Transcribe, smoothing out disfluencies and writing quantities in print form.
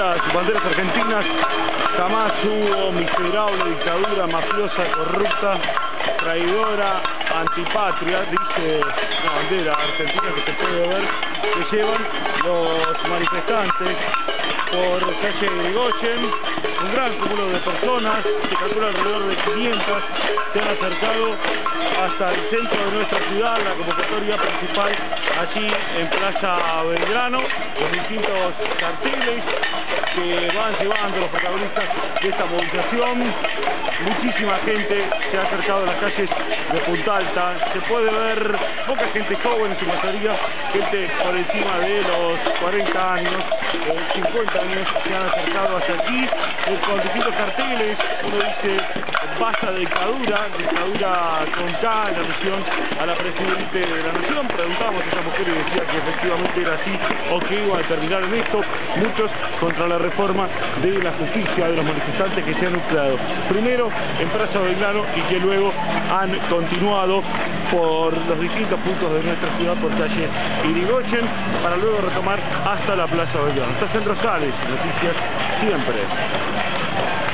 distintas banderas argentinas. Jamás hubo miserable dictadura mafiosa, corrupta, traidora, antipatria, dice una bandera argentina que se puede ver, que llevan los manifestantes por calle Irigoyen. Un gran cúmulo de personas, se calcula alrededor de 500, se han acercado hasta el centro de nuestra ciudad, la convocatoria principal allí en Plaza Belgrano, los distintos carteles que van llevando los protagonistas de esta movilización. Muchísima gente se ha acercado a las calles de Punta Alta, se puede ver poca gente joven en su mayoría, gente por encima de los 40 años, 50 años, se han acercado hasta aquí con distintos carteles. Uno dice basta de dictadura, dictadura con K en alusión a la Presidente de la Nación. Preguntábamos a esa mujer y decía que efectivamente era así o que iba a terminar en esto. Muchos contra la reforma de la justicia de los manifestantes que se han nucleado primero en Plaza Belgrano y que luego han continuado por los distintos puntos de nuestra ciudad por calle Irigoyen para luego retomar hasta la Plaza Belgrano. Está Centro Sales, noticias siempre.